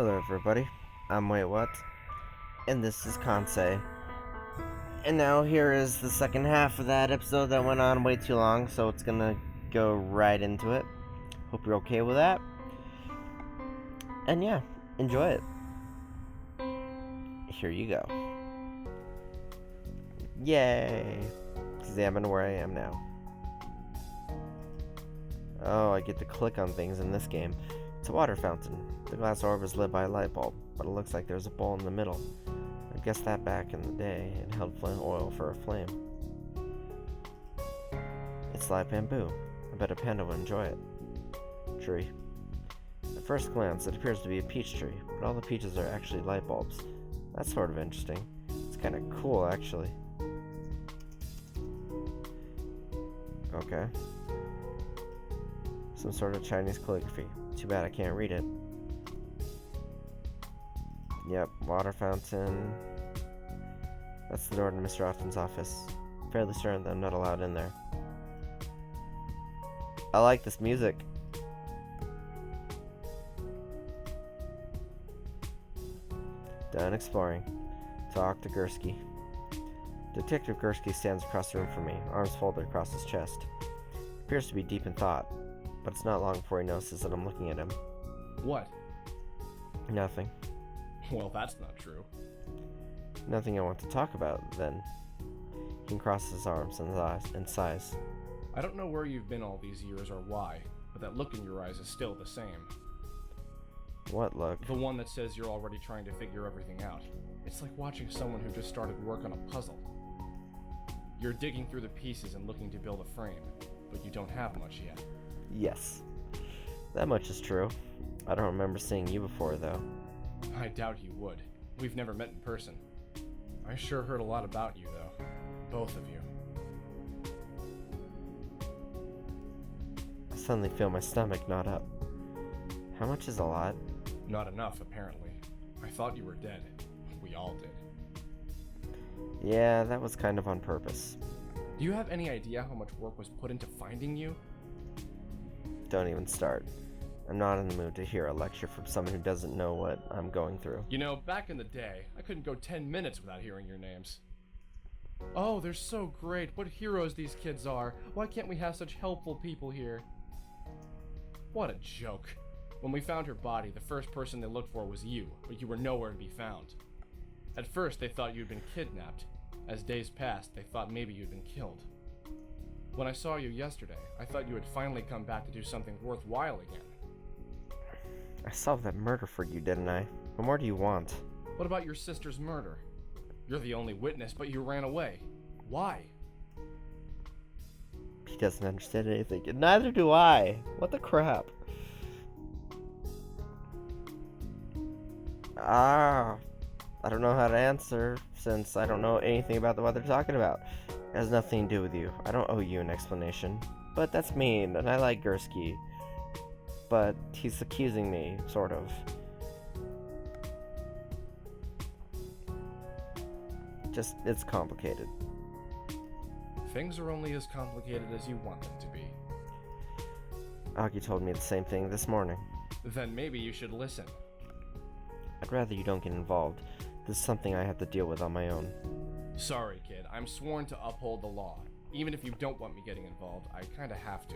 Hello everybody, I'm WaitWhat, and this is Kansei. And now here is the second half of that episode that went on way too long, so it's gonna go right into it. Hope you're okay with that. And yeah, enjoy it. Here you go. Yay! Examine where I am now. Oh, I get to click on things in this game. It's a water fountain. The glass orb is lit by a light bulb, but it looks like there's a bowl in the middle. I guess that back in the day, it held flint oil for a flame. It's live bamboo. I bet a panda would enjoy it. Tree. At first glance, it appears to be a peach tree, but all the peaches are actually light bulbs. That's sort of interesting. It's kind of cool, actually. Okay. Some sort of Chinese calligraphy. Too bad I can't read it. Yep, water fountain. That's the door to Mr. Austin's office. I'm fairly certain that I'm not allowed in there. I like this music. Done exploring. Talk to Gursky. Detective Gursky stands across the room from me, arms folded across his chest. Appears to be deep in thought, but it's not long before he notices that I'm looking at him. What? Nothing. Well, that's not true. Nothing I want to talk about, then. He crosses his arms and sighs. I don't know where you've been all these years or why, but that look in your eyes is still the same. What look? The one that says you're already trying to figure everything out. It's like watching someone who just started work on a puzzle. You're digging through the pieces and looking to build a frame, but you don't have much yet. Yes. That much is true. I don't remember seeing you before, though. I doubt you would. We've never met in person. I sure heard a lot about you, though. Both of you. I suddenly feel my stomach knot up. How much is a lot? Not enough, apparently. I thought you were dead. We all did. Yeah, that was kind of on purpose. Do you have any idea how much work was put into finding you? Don't even start. I'm not in the mood to hear a lecture from someone who doesn't know what I'm going through. You know, back in the day, I couldn't go 10 minutes without hearing your names. Oh, they're so great. What heroes these kids are. Why can't we have such helpful people here? What a joke. When we found her body, the first person they looked for was you, but you were nowhere to be found. At first, they thought you'd been kidnapped. As days passed, they thought maybe you'd been killed. When I saw you yesterday, I thought you had finally come back to do something worthwhile again. I solved that murder for you, didn't I? What more do you want? What about your sister's murder? You're the only witness, but you ran away. Why? He doesn't understand anything, and neither do I. What the crap? I don't know how to answer, since I don't know anything about what they're talking about. It has nothing to do with you. I don't owe you an explanation. But that's mean, and I like Gursky. But he's accusing me, sort of. Just, it's complicated. Things are only as complicated as you want them to be. Aki told me the same thing this morning. Then maybe you should listen. I'd rather you don't get involved. This is something I have to deal with on my own. Sorry, kid. I'm sworn to uphold the law. Even if you don't want me getting involved, I kinda have to.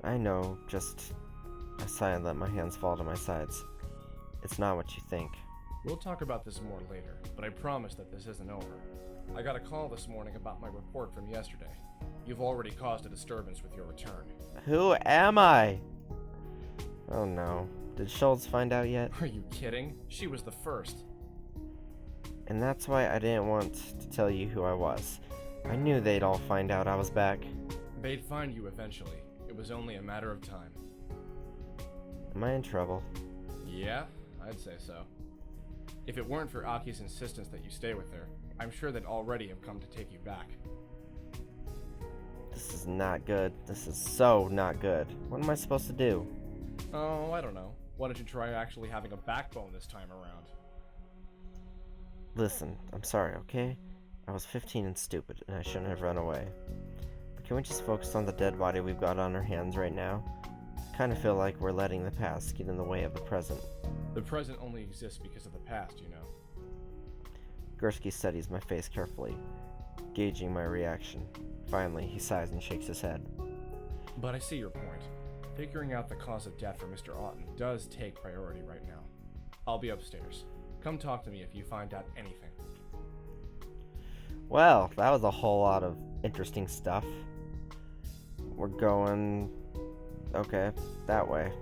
I know, just... I sigh and let my hands fall to my sides. It's not what you think. We'll talk about this more later, but I promise that this isn't over. I got a call this morning about my report from yesterday. You've already caused a disturbance with your return. Who am I? Oh no. Did Schultz find out yet? Are you kidding? She was the first. And that's why I didn't want to tell you who I was. I knew they'd all find out I was back. They'd find you eventually. It was only a matter of time. Am I in trouble? Yeah, I'd say so. If it weren't for Aki's insistence that you stay with her, I'm sure they'd already have come to take you back. This is not good. This is so not good. What am I supposed to do? Oh, I don't know. Why don't you try actually having a backbone this time around? Listen, I'm sorry, okay? I was 15 and stupid, and I shouldn't have run away. But can we just focus on the dead body we've got on our hands right now? I Kind of feel like we're letting the past get in the way of the present. The present only exists because of the past, you know. Gursky studies my face carefully, gauging my reaction. Finally, he sighs and shakes his head. But I see your point. Figuring out the cause of death for Mr. Otten does take priority right now. I'll be upstairs. Come talk to me if you find out anything. Well, that was a whole lot of interesting stuff. We're going... okay, that way.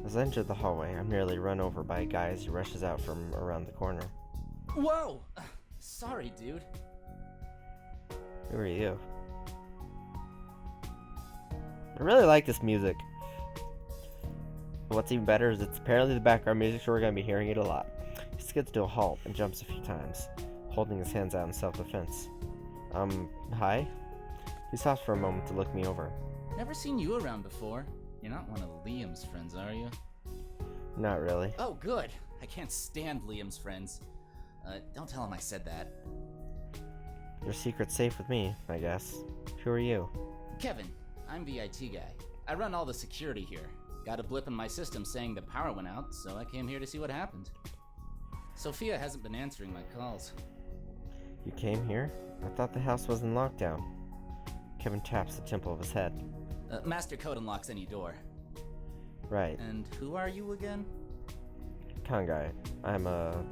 As I enter the hallway, I'm nearly run over by a guy as he rushes out from around the corner. Whoa! Sorry, dude. Who are you? I really like this music. What's even better is it's apparently the background music, so we're going to be hearing it a lot. He skids to a halt and jumps a few times, holding his hands out in self-defense. Hi? He stops for a moment to look me over. Never seen you around before. You're not one of Liam's friends, are you? Not really. Oh, good. I can't stand Liam's friends. Don't tell him I said that. Your secret's safe with me, I guess. Who are you? Kevin, I'm the IT guy. I run all the security here. Got a blip in my system saying the power went out, so I came here to see what happened. Sophia hasn't been answering my calls. You came here? I thought the house was in lockdown. Kevin taps the temple of his head. Master code unlocks any door. Right. And who are you again? Kansei. I'm a,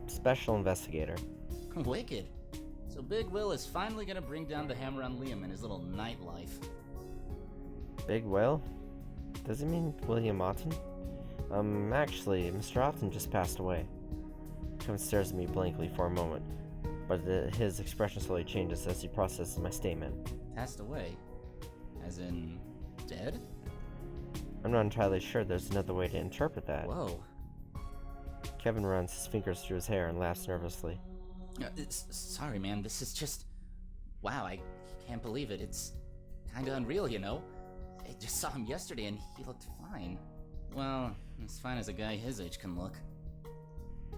special investigator. Wicked. So Big Will is finally gonna bring down the hammer on Liam in his little nightlife. Big Will? Does it mean William Otten? Actually, Mr. Otten just passed away. Kevin stares at me blankly for a moment, but his expression slowly changes as he processes my statement. Passed away? As in, dead? I'm not entirely sure there's another way to interpret that. Whoa. Kevin runs his fingers through his hair and laughs nervously. Sorry, man, this is just... Wow, I can't believe it. It's kinda unreal, you know? I just saw him yesterday and he looked fine. Well, as fine as a guy his age can look.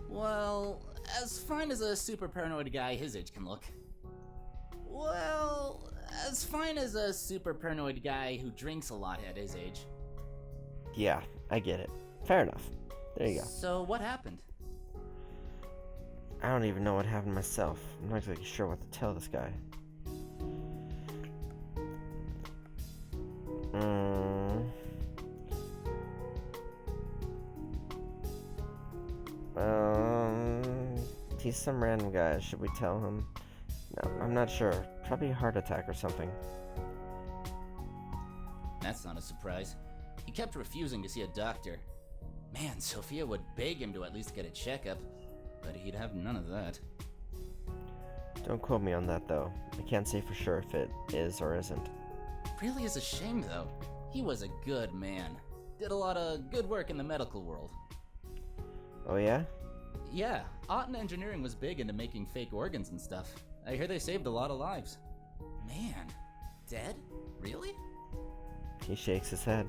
Well, as fine as a super paranoid guy his age can look. Well, as fine as a super paranoid guy who drinks a lot at his age. Yeah, I get it. Fair enough. There you go. So, what happened? I don't even know what happened myself. I'm not exactly sure what to tell this guy. He's some random guy. Should we tell him? No, I'm not sure. Probably a heart attack or something. That's not a surprise. He kept refusing to see a doctor. Man, Sophia would beg him to at least get a checkup, but he'd have none of that. Don't quote me on that, though. I can't say for sure if it is or isn't. Really is a shame, though. He was a good man. Did a lot of good work in the medical world. Oh, yeah? Yeah, Otten Engineering was big into making fake organs and stuff. I hear they saved a lot of lives. Man, dead? Really? He shakes his head.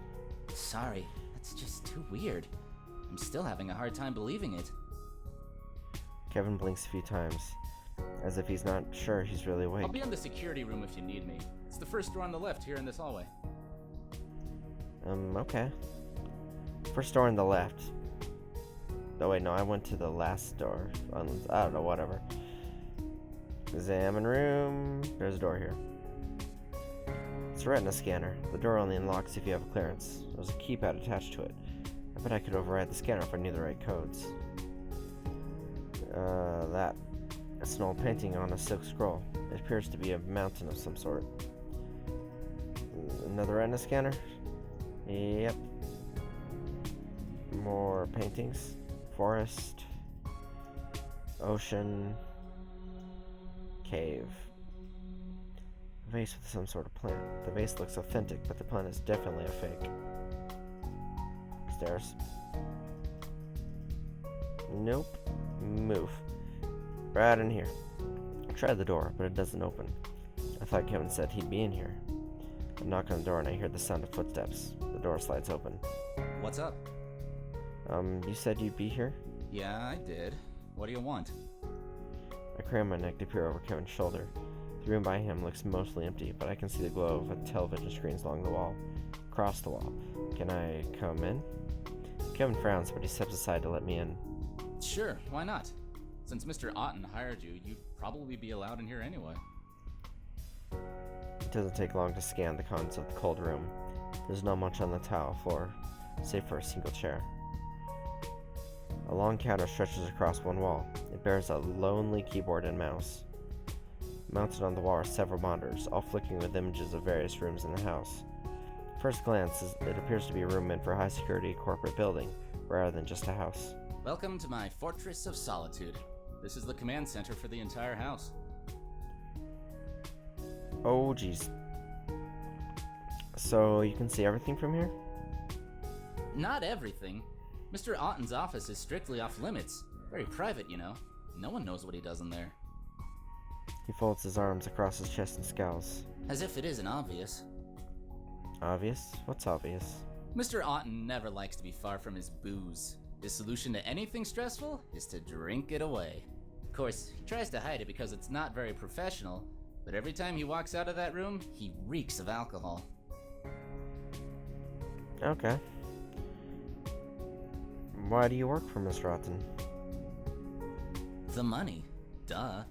Sorry, that's just too weird. I'm still having a hard time believing it. Kevin blinks a few times, as if he's not sure he's really awake. I'll be in the security room if you need me. It's the first door on the left here in this hallway. Okay. First door on the left. Oh wait, no, I went to the last door. I don't know, whatever. Examine room. There's a door here. It's a retina scanner. The door only unlocks if you have clearance. There's a keypad attached to it. I bet I could override the scanner if I knew the right codes. That. It's an old painting on a silk scroll. It appears to be a mountain of some sort. Another retina scanner? Yep. More paintings. Forest. Ocean. Cave. A vase with some sort of plant. The vase looks authentic, but the plant is definitely a fake. Stairs. Nope. Move. Right in here. I tried the door, but it doesn't open. I thought Kevin said he'd be in here. I knock on the door and I hear the sound of footsteps. The door slides open. What's up? You said you'd be here? Yeah, I did. What do you want? I crane my neck to peer over Kevin's shoulder. The room by him looks mostly empty, but I can see the glow of television screens along the wall. across the wall. Can I come in? Kevin frowns, but he steps aside to let me in. Sure, why not? Since Mr. Otten hired you, you'd probably be allowed in here anyway. It doesn't take long to scan the contents of the cold room. There's not much on the tile floor, save for a single chair. A long counter stretches across one wall. It bears a lonely keyboard and mouse. Mounted on the wall are several monitors, all flickering with images of various rooms in the house. First glance, it appears to be a room meant for a high-security corporate building, rather than just a house. Welcome to my Fortress of Solitude. This is the command center for the entire house. Oh, geez. So, you can see everything from here? Not everything. Mr. Otten's office is strictly off limits. Very private, you know. No one knows what he does in there. He folds his arms across his chest and scowls. As if it isn't obvious. Obvious? What's obvious? Mr. Otten never likes to be far from his booze. His solution to anything stressful is to drink it away. Of course, he tries to hide it because it's not very professional, but every time he walks out of that room, he reeks of alcohol. Okay. Why do you work for Mr. Otten? The money. Duh.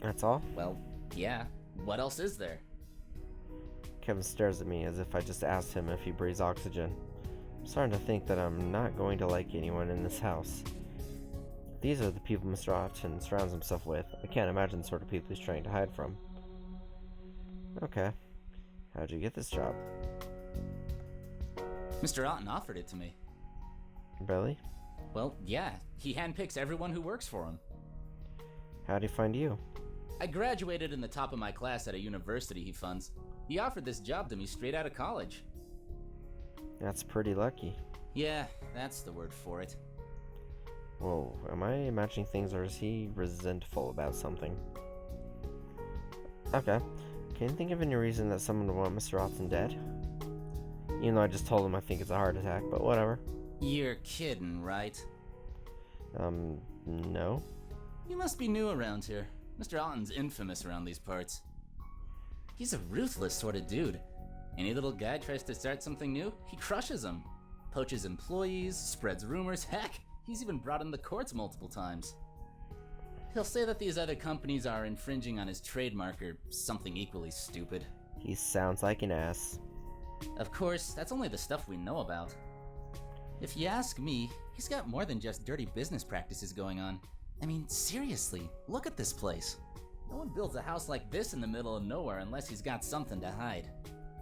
That's all? Well, yeah. What else is there? Kevin stares at me as if I just asked him if he breathes oxygen. I'm starting to think that I'm not going to like anyone in this house. If these are the people Mr. Otten surrounds himself with, I can't imagine the sort of people he's trying to hide from. Okay. How'd you get this job? Mr. Otten offered it to me. Really? Well, yeah. He handpicks everyone who works for him. How'd he find you? I graduated in the top of my class at a university he funds. He offered this job to me straight out of college. That's pretty lucky. Yeah, that's the word for it. Whoa, am I imagining things or is he resentful about something? Okay. Can you think of any reason that someone would want Mr. Otten dead? Even though I just told him I think it's a heart attack, but whatever. You're kidding, right? No. You must be new around here. Mr. Otten's infamous around these parts. He's a ruthless sort of dude. Any little guy tries to start something new, he crushes them. Poaches employees, spreads rumors, heck, he's even brought in the courts multiple times. He'll say that these other companies are infringing on his trademark or something equally stupid. He sounds like an ass. Of course, that's only the stuff we know about. If you ask me, he's got more than just dirty business practices going on. I mean, seriously, look at this place. No one builds a house like this in the middle of nowhere unless he's got something to hide.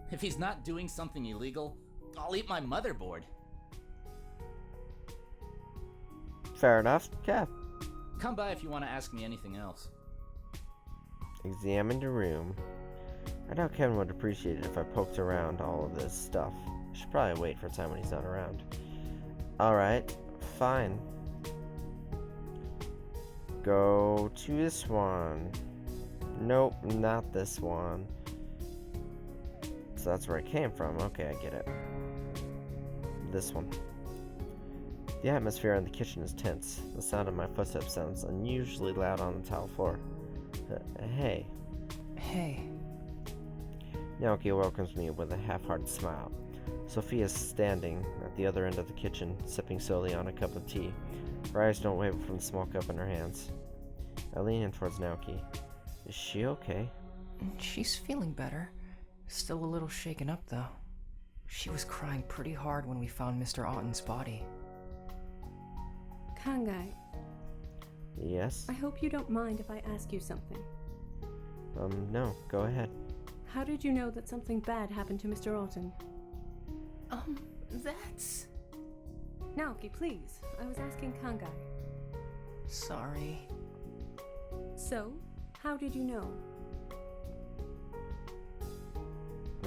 If he's not doing something illegal, I'll eat my motherboard. Fair enough. Yeah. Come by if you want to ask me anything else. Examine the room. I doubt Kevin would appreciate it if I poked around all of this stuff. I should probably wait for a time when he's not around. Alright, fine. Go to this one. Nope, not this one. So that's where I came from. Okay, I get it. This one. The atmosphere in the kitchen is tense. The sound of my footsteps sounds unusually loud on the tile floor. Hey. Hey. Naoki welcomes me with a half-hearted smile. Sophia is standing at the other end of the kitchen, sipping slowly on a cup of tea. Her eyes don't waver from the small cup in her hands. I lean in towards Naoki. Is she okay? She's feeling better. Still a little shaken up, though. She was crying pretty hard when we found Mr. Otten's body. Kansei, Yes? I hope you don't mind if I ask you something. No, go ahead. How did you know that something bad happened to Mr. Otten? That's... Naoki, please. I was asking Kansei. Sorry. So, how did you know?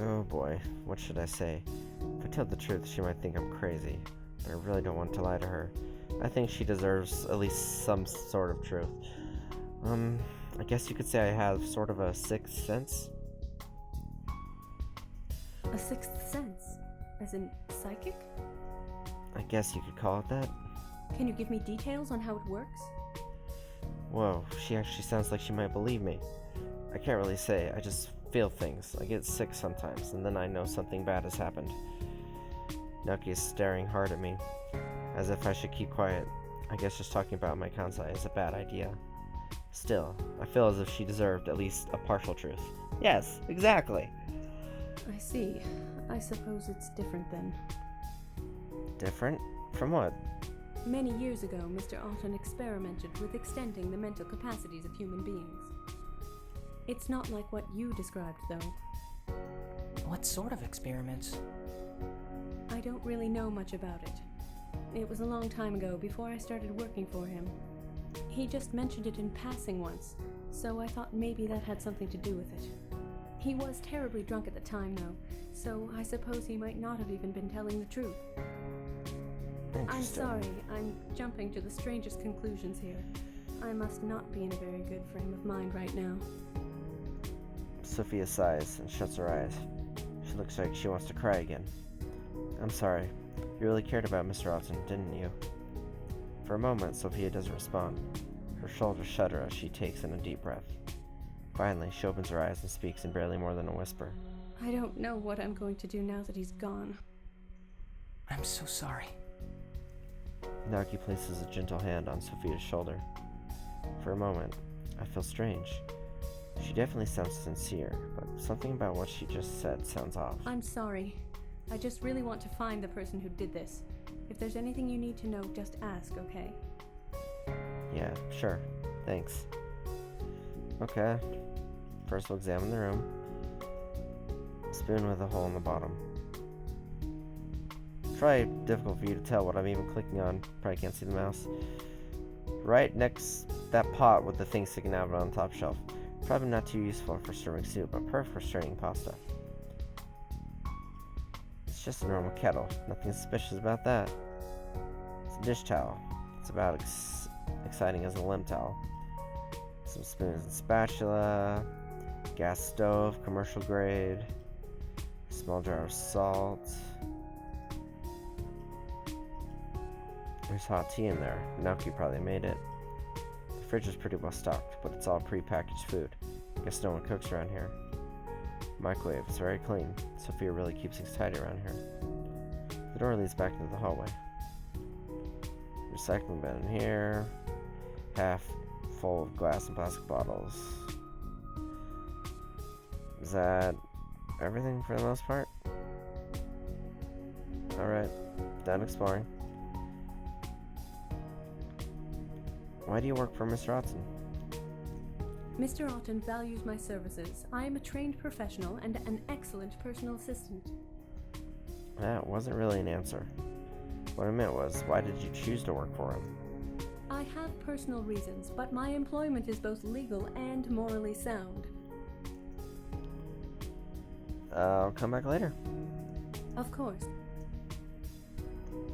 Oh boy, what should I say? If I tell the truth, she might think I'm crazy, but I really don't want to lie to her. I think she deserves at least some sort of truth. I guess you could say I have sort of a sixth sense? A sixth sense? As in psychic? I guess you could call it that. Can you give me details on how it works? Whoa, she actually sounds like she might believe me. I can't really say, I just feel things. I get sick sometimes, and then I know something bad has happened. Naoki is staring hard at me, as if I should keep quiet. I guess just talking about my Kansei is a bad idea. Still, I feel as if she deserved at least a partial truth. Yes, exactly. I see. I suppose it's different then. Different? From what? Many years ago, Mr. Alton experimented with extending the mental capacities of human beings. It's not like what you described, though. What sort of experiments? I don't really know much about it. It was a long time ago, before I started working for him. He just mentioned it in passing once, so I thought maybe that had something to do with it. He was terribly drunk at the time, though, so I suppose he might not have even been telling the truth. I'm sorry, I'm jumping to the strangest conclusions here. I must not be in a very good frame of mind right now. Sophia sighs and shuts her eyes. She looks like she wants to cry again. I'm sorry. You really cared about Mr. Alton, didn't you? For a moment, Sophia doesn't respond. Her shoulders shudder as she takes in a deep breath. Finally, she opens her eyes and speaks in barely more than a whisper. I don't know what I'm going to do now that he's gone. I'm so sorry. Naoki places a gentle hand on Sophia's shoulder. For a moment, I feel strange. She definitely sounds sincere, but something about what she just said sounds off. I'm sorry. I just really want to find the person who did this. If there's anything you need to know, just ask, okay? Yeah, sure. Thanks. Okay. First we'll examine the room. Spoon with a hole in the bottom. Probably difficult for you to tell what I'm even clicking on. Probably can't see the mouse. Right next that pot with the thing sticking out on the top shelf. Probably not too useful for serving soup, but perfect for straining pasta. It's just a normal kettle. Nothing suspicious about that. It's a dish towel. It's about exciting as a lint towel. Some spoons and spatula. Gas stove, commercial grade. Small jar of salt. There's hot tea in there. Naoki probably made it. The fridge is pretty well stocked, but it's all pre-packaged food. Guess no one cooks around here. Microwave is very clean. Sophia really keeps things tidy around here. The door leads back into the hallway. Recycling bin in here. Half full of glass and plastic bottles. Is that everything for the most part? Alright, done exploring. Why do you work for Mr. Alton? Mr. Alton values my services. I am a trained professional and an excellent personal assistant. That wasn't really an answer. What I meant was, why did you choose to work for him? I have personal reasons, but my employment is both legal and morally sound. I'll come back later. Of course.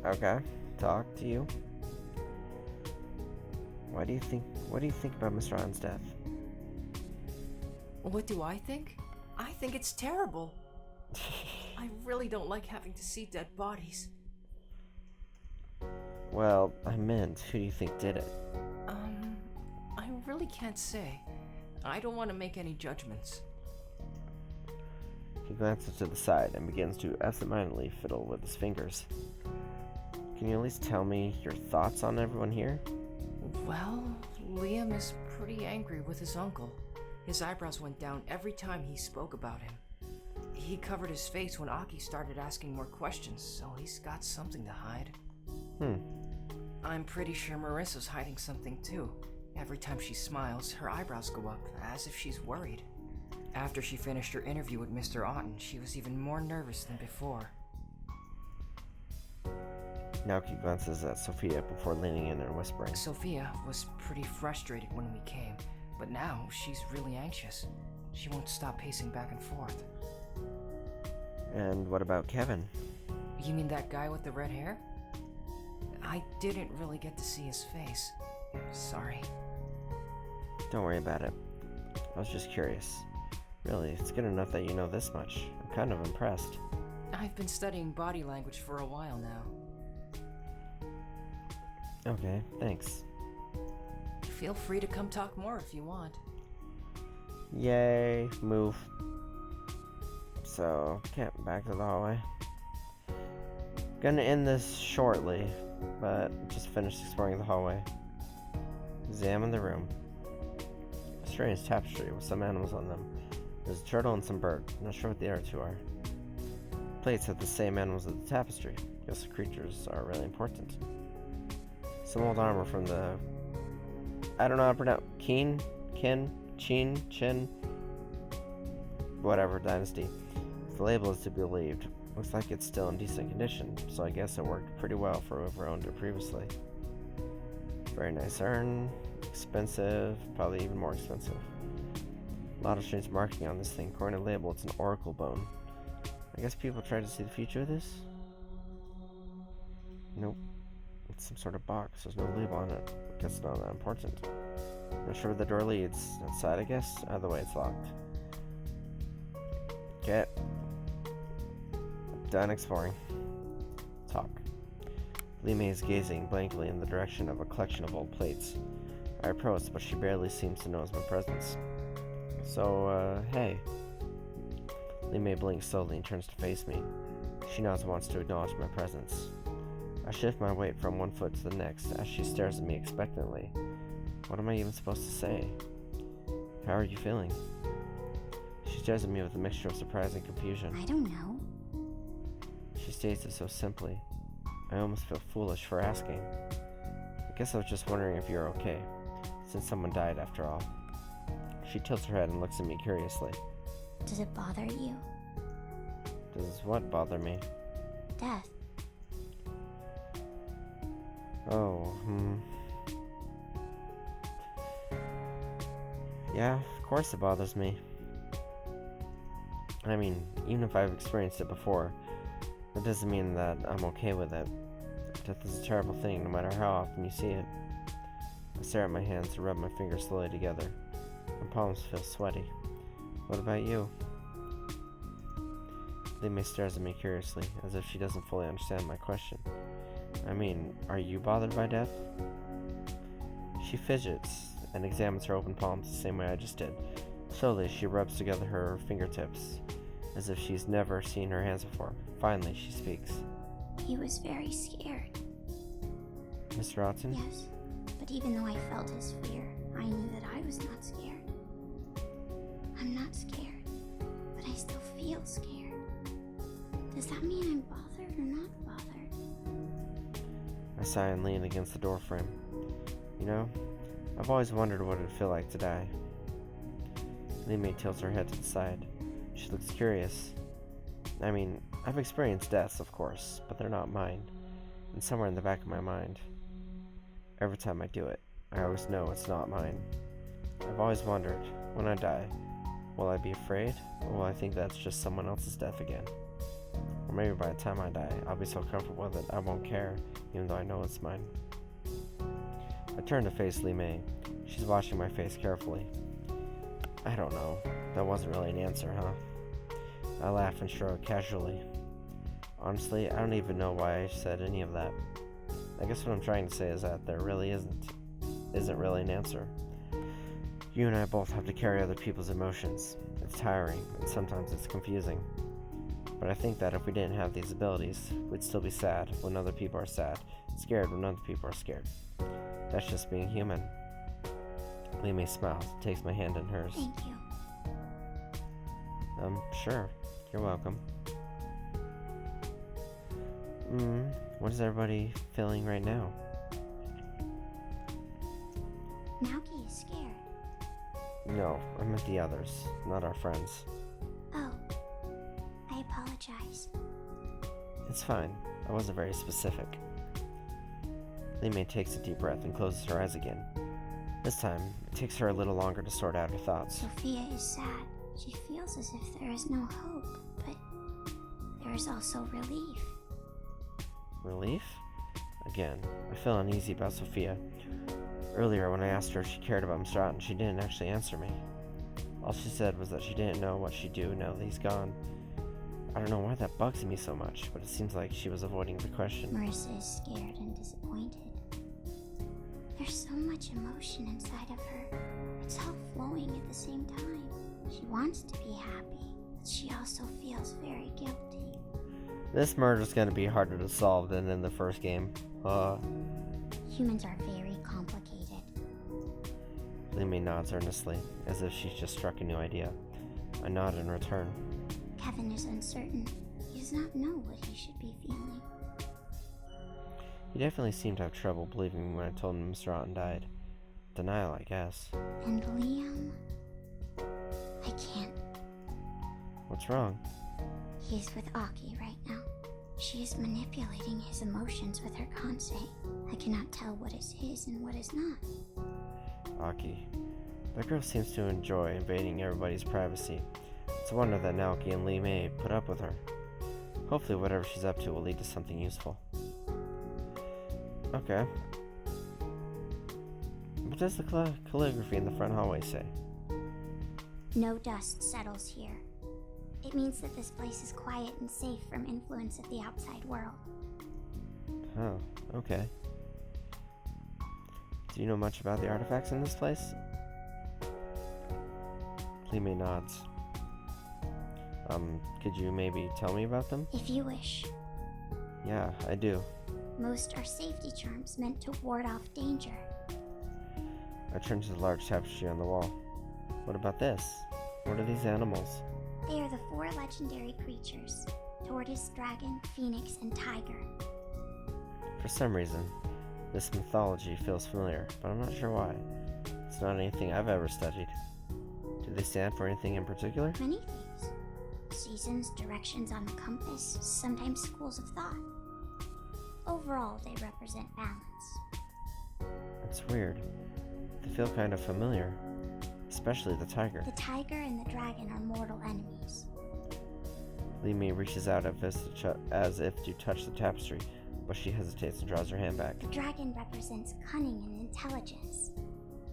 Okay, talk to you. What do you think about Mr. Alton's death? What do I think? I think it's terrible. I really don't like having to see dead bodies. Well, I meant, who do you think did it? I really can't say. I don't want to make any judgments. He glances to the side and begins to absentmindedly fiddle with his fingers. Can you at least tell me your thoughts on everyone here? Well, Liam is pretty angry with his uncle. His eyebrows went down every time he spoke about him. He covered his face when Aki started asking more questions, so he's got something to hide. I'm pretty sure Marissa's hiding something too. Every time she smiles, her eyebrows go up, as if she's worried. After she finished her interview with Mr. Alton, she was even more nervous than before. Naoki glances at Sophia before leaning in and whispering. Sophia was pretty frustrated when we came, but now she's really anxious. She won't stop pacing back and forth. And what about Kevin? You mean that guy with the red hair? I didn't really get to see his face. Sorry. Don't worry about it. I was just curious. Really, it's good enough that you know this much. I'm kind of impressed. I've been studying body language for a while now. Okay, thanks. Feel free to come talk more if you want. Yay, move. So, okay, back to the hallway. Gonna end this shortly, but just finished exploring the hallway. Examine the room. A strange tapestry with some animals on them. There's a turtle and some bird. I'm not sure what the other two are. Plates have the same animals as the tapestry. Guess the creatures are really important. Some old armor from the... I don't know how to pronounce... Chin, whatever dynasty. If the label is to be believed, looks like it's still in decent condition, so I guess it worked pretty well for whoever owned it previously. Very nice urn, expensive, probably even more expensive. A lot of strange marking on this thing. According to the label, it's an oracle bone. I guess people try to see the future of this? Nope. It's some sort of box. There's no label on it. I guess it's not that important. Not sure where the door leads. Outside, I guess? Either way, it's locked. Okay. Done exploring. Talk. Li Mei is gazing blankly in the direction of a collection of old plates. I approach, but she barely seems to notice my presence. So, hey. Li Mei blinks slowly and turns to face me. She nods and wants to acknowledge my presence. I shift my weight from one foot to the next as she stares at me expectantly. What am I even supposed to say? How are you feeling? She stares at me with a mixture of surprise and confusion. I don't know. She states it so simply. I almost feel foolish for asking. I guess I was just wondering if you're okay, since someone died after all. She tilts her head and looks at me curiously. Does it bother you? Does what bother me? Death. Oh, Yeah, of course it bothers me. I mean, even if I've experienced it before, that doesn't mean that I'm okay with it. Death is a terrible thing, no matter how often you see it. I stare at my hands and rub my fingers slowly together. My palms feel sweaty. What about you? Li Mei stares at me curiously, as if she doesn't fully understand my question. I mean, are you bothered by death? She fidgets and examines her open palms the same way I just did. Slowly, she rubs together her fingertips, as if she's never seen her hands before. Finally, she speaks. He was very scared. Mr. Otten? Yes, but even though I felt his fear, I knew that I was not scared. I'm not scared, but I still feel scared. Does that mean I'm bothered or not bothered? I sigh and lean against the doorframe. You know, I've always wondered what it'd feel like to die. Li Mei tilts her head to the side. She looks curious. I mean, I've experienced deaths, of course, but they're not mine. And somewhere in the back of my mind, every time I do it, I always know it's not mine. I've always wondered, when I die, will I be afraid, or will I think that's just someone else's death again? Or maybe by the time I die, I'll be so comfortable with it I won't care, even though I know it's mine. I turn to face Li Mei. She's watching my face carefully. I don't know. That wasn't really an answer, huh? I laugh and shrug casually. Honestly, I don't even know why I said any of that. I guess what I'm trying to say is that there really isn't really an answer. You and I both have to carry other people's emotions. It's tiring, and sometimes it's confusing. But I think that if we didn't have these abilities, we'd still be sad when other people are sad, scared when other people are scared. That's just being human. Li Mei smiles, takes my hand in hers. Thank you. Sure. You're welcome. What is everybody feeling right now? Naoki is scared. No, I meant the others, not our friends. Oh. I apologize. It's fine. I wasn't very specific. Li Mei takes a deep breath and closes her eyes again. This time, it takes her a little longer to sort out her thoughts. Sophia is sad. She feels as if there is no hope, but there is also relief. Relief? Again, I feel uneasy about Sophia. Earlier, when I asked her if she cared about Mr. Otten, she didn't actually answer me. All she said was that she didn't know what she'd do now that he's gone. I don't know why that bugs me so much, but it seems like she was avoiding the question. Marissa is scared and disappointed. There's so much emotion inside of her. It's all flowing at the same time. She wants to be happy, but she also feels very guilty. This murder's gonna be harder to solve than in the first game. Humans are very complicated. Lumi nods earnestly, as if she's just struck a new idea. I nod in return. Kevin is uncertain. He does not know what he should be feeling. He definitely seemed to have trouble believing me when I told him Mr. Otten died. Denial, I guess. And Liam? I can't. What's wrong? He's with Aki right now. She is manipulating his emotions with her Kansei. I cannot tell what is his and what is not. Aki. That girl seems to enjoy invading everybody's privacy. It's a wonder that Naoki and Lee May put up with her. Hopefully whatever she's up to will lead to something useful. Okay. What does the calligraphy in the front hallway say? No dust settles here. It means that this place is quiet and safe from influence of the outside world. Oh, okay. Do you know much about the artifacts in this place? Lime nods. Could you maybe tell me about them? If you wish. Yeah, I do. Most are safety charms meant to ward off danger. I turn to the large tapestry on the wall. What about this? What are these animals? They are the 4 legendary creatures: tortoise, dragon, phoenix, and tiger. For some reason, this mythology feels familiar, but I'm not sure why. It's not anything I've ever studied. Do they stand for anything in particular? Many things. Seasons, directions on the compass, sometimes schools of thought. Overall, they represent balance. It's weird. They feel kind of familiar. Especially the tiger. The tiger and the dragon are mortal enemies. Limi reaches out as if to touch the tapestry, but she hesitates and draws her hand back. The dragon represents cunning and intelligence,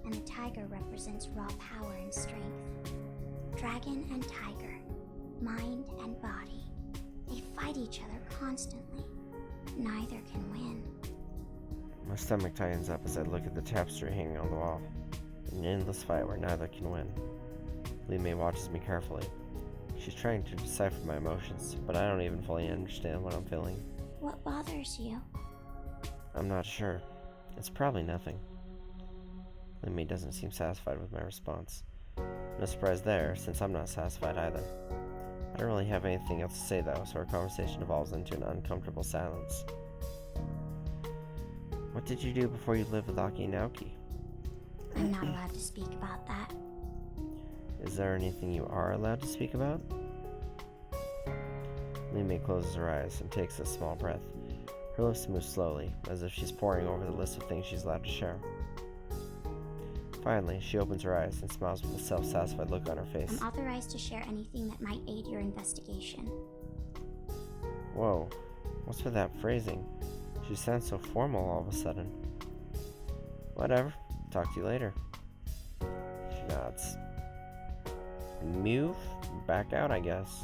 and the tiger represents raw power and strength. Dragon and tiger, mind and body, they fight each other constantly. Neither can win. My stomach tightens up as I look at the tapestry hanging on the wall. An endless fight where neither can win. Lime watches me carefully. She's trying to decipher my emotions, but I don't even fully understand what I'm feeling. What bothers you? I'm not sure. It's probably nothing. Lime doesn't seem satisfied with my response. No surprise there, since I'm not satisfied either. I don't really have anything else to say though, so our conversation evolves into an uncomfortable silence. What did you do before you lived with Aki and Naoki? I'm not allowed to speak about that. Is there anything you are allowed to speak about? Lime closes her eyes and takes a small breath. Her lips move slowly, as if she's poring over the list of things she's allowed to share. Finally, she opens her eyes and smiles with a self-satisfied look on her face. I'm authorized to share anything that might aid your investigation. Whoa, what's with that phrasing? She sounds so formal all of a sudden. Whatever, talk to you later. She nods. Move? Back out, I guess.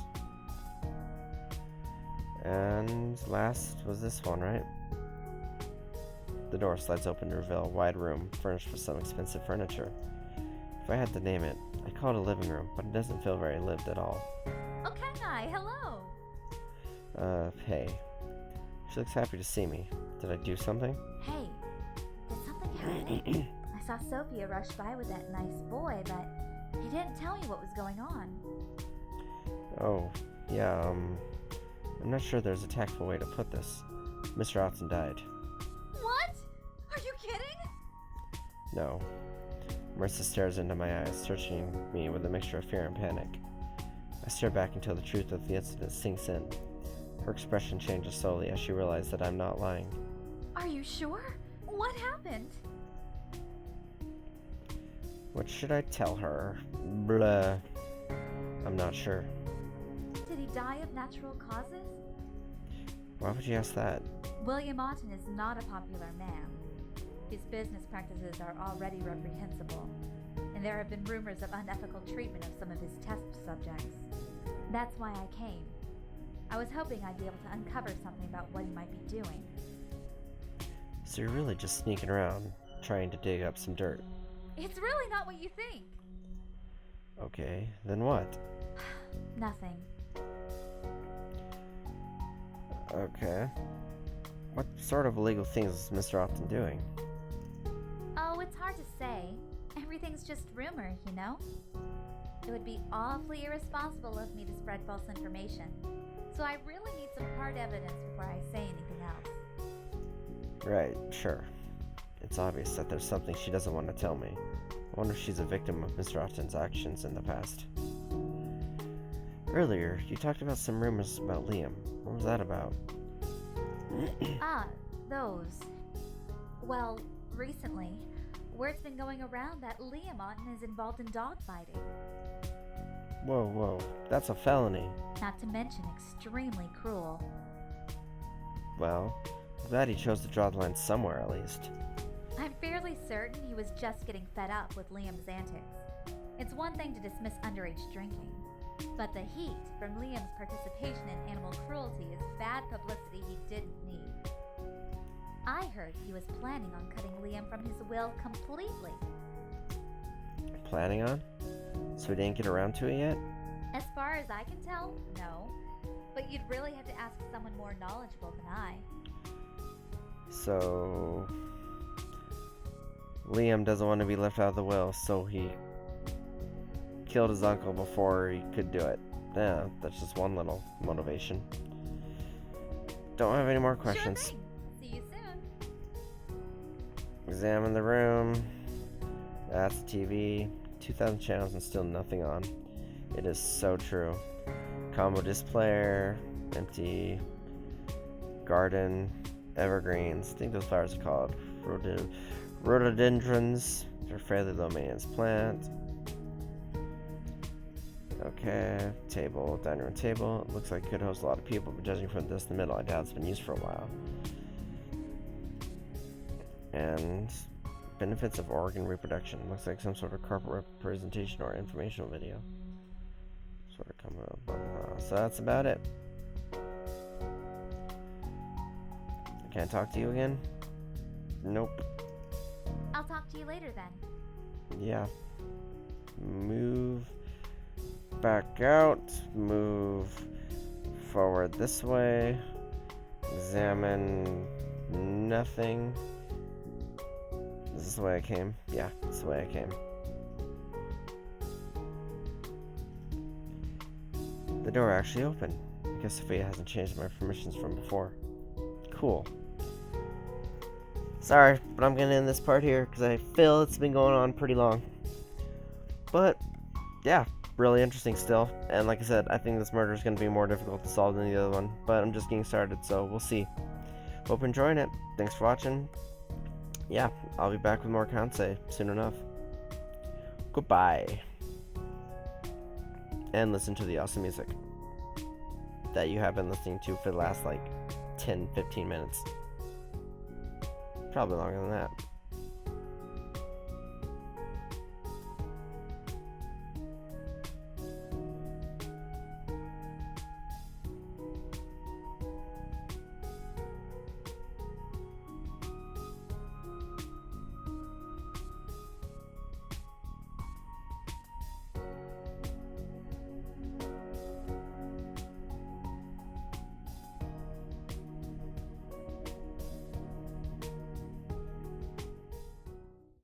And last was this one, right? The door slides open to reveal a wide room furnished with some expensive furniture. If I had to name it, I'd call it a living room, but it doesn't feel very lived at all. Okay, hello. Hey. She looks happy to see me. Did I do something? Hey, did something happen? I saw Sophia rush by with that nice boy, but he didn't tell me what was going on. Oh, yeah, I'm not sure there's a tactful way to put this. Mr. Otten died. What? Are you kidding? No. Marissa stares into my eyes, searching me with a mixture of fear and panic. I stare back until the truth of the incident sinks in. Her expression changes slowly as she realizes that I'm not lying. Are you sure? What happened? What should I tell her? Blah. I'm not sure. Did he die of natural causes? Why would you ask that? William Otten is not a popular man. His business practices are already reprehensible, and there have been rumors of unethical treatment of some of his test subjects. That's why I came. I was hoping I'd be able to uncover something about what he might be doing. So you're really just sneaking around, trying to dig up some dirt. It's really not what you think. Okay, then what? nothing. Okay. What sort of illegal things is Mr. Upton doing? Oh, it's hard to say. Everything's just rumor, you know? It would be awfully irresponsible of me to spread false information. So I really need some hard evidence before I say anything else. Right, sure. It's obvious that there's something she doesn't want to tell me. I wonder if she's a victim of Mr. Upton's actions in the past. Earlier, you talked about some rumors about Liam. What was that about? Ah, those. Well, recently, word's been going around that Liam Otten is involved in dogfighting. Whoa, that's a felony. Not to mention extremely cruel. Well, I'm glad he chose to draw the line somewhere at least. I'm fairly certain he was just getting fed up with Liam's antics. It's one thing to dismiss underage drinking, but the heat from Liam's participation in animal cruelty is bad publicity he didn't need. I heard he was planning on cutting Liam from his will completely. Planning on? So he didn't get around to it yet? As far as I can tell, no. But you'd really have to ask someone more knowledgeable than I. So... Liam doesn't want to be left out of the will, so he killed his uncle before he could do it. Yeah, that's just one little motivation. Don't have any more questions. Sure thing. See you soon. Examine the room. That's the TV. 2,000 channels and still nothing on. It is so true. Combo displayer. Empty. Garden. Evergreens. I think those flowers are called rhododendrons. They're fairly low maintenance plant. Okay. Table. Dining room table. It looks like it could host a lot of people, but judging from this in the middle, I doubt it's been used for a while. And benefits of organ reproduction. Looks like some sort of corporate representation or informational video. Sort of come up. So that's about it. Can I talk to you again? Nope. I'll talk to you later then. Yeah. Move back out. Move forward this way. Examine nothing. Is this the way I came? Yeah, this is the way I came. The door actually opened. I guess Sophia hasn't changed my permissions from before. Cool. Sorry, but I'm gonna end this part here because I feel it's been going on pretty long. But, yeah, really interesting still. And like I said, I think this murder is gonna be more difficult to solve than the other one. But I'm just getting started, so we'll see. Hope you're enjoying it. Thanks for watching. Yeah, I'll be back with more Kansei soon enough. Goodbye. And listen to the awesome music that you have been listening to for the last like 10-15 minutes. Probably longer than that.